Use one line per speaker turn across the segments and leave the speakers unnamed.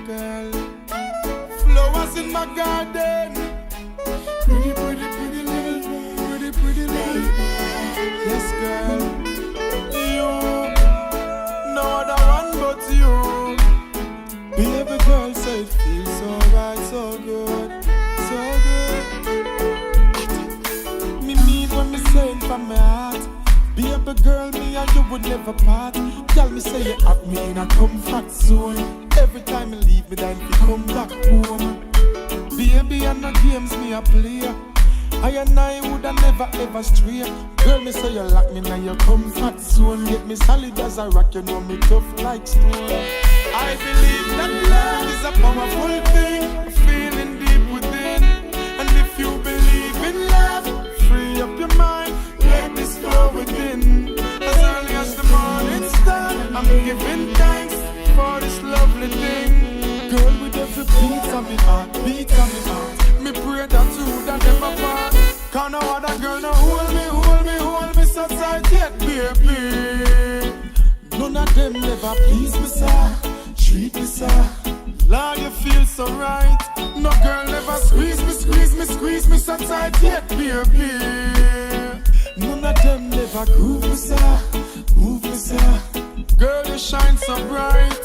girl. Flowers in my garden. Pretty, pretty, pretty little, pretty, pretty little. Yes, girl. You, no other one but you. Baby girl said it feels so right, so good, so good. Me mean when me say it from my heart. Baby girl, me and you would never part. Tell me say you have me in a comfort zone. Every time you leave me, then you come back home. Baby, I no games me a play. I and I woulda never ever stray. Girl, me say you lock me in your comfort zone. Get me solid as a rock, you know me tough like stone. I believe that love is a powerful thing, feeling deep within. And if you believe in love, free up your mind, let this flow within. As early as the morning star, I'm giving thanks for this lovely thing. Girl, with every beat of me heart, beat of me heart, me pray that you would never part. Cause no other girl no hold me so tight yet, baby. None of them never please me, sir. Treat me, sir. Lord, you feel so right. No girl never squeeze me so tight yet, baby. None of them never groove me, sir. Move me, sir. Girl, you shine so bright.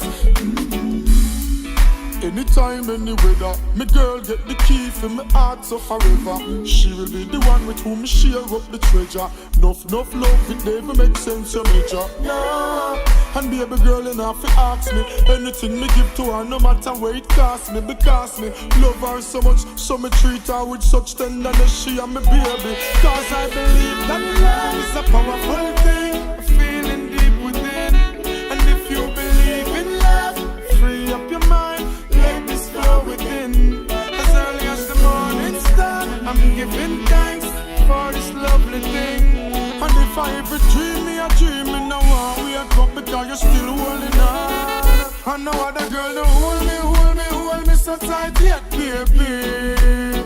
Anytime, any weather, me girl get the key for me heart so forever. She will be the one with whom me share up the treasure. Enough love, it never makes sense, you major. No. And baby girl, you know, if you ask me anything me give to her, no matter where it costs me. Because me love her so much, so me treat her with such tenderness, she and me baby. Cause I believe that love is a powerful thing, feeling deep within. And if you believe in love, free up your mind, let this flow within. As early as the morning star, I'm giving thanks for this lovely thing. And if I ever dream me a dream, me no one wake up because you're still holding on. And no other girl no hold me so tight yet, baby.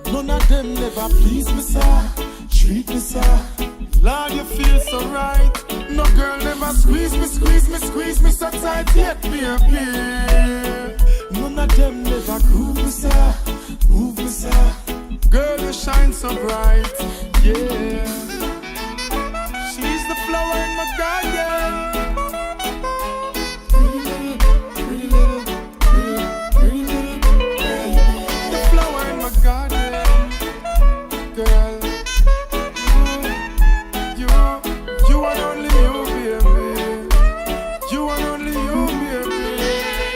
None of them never please me, sir. Treat me, sir. Lord, you feel so right. No girl never squeeze me so tight yet, baby. None of them never groove me, sir. Move me, sir. Girl, you shine so bright, yeah. She's the flower in my garden. Pretty little, the flower in my garden. Girl, you and only you, baby. You and only you, baby.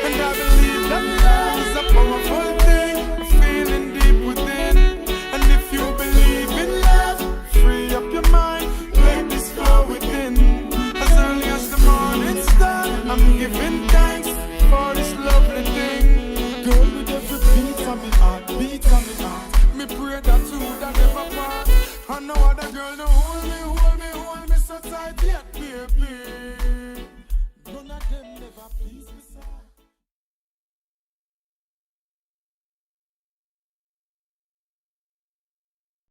And I believe that love is a powerful thing, feeling deep within. And if you believe in love, free up your mind, let this flow within. As early as the morning star, I'm giving thanks for this lovely thing. Girl, with every beat of me heart, me pray that you would never part. And no other girl no hold me so tight yet, baby.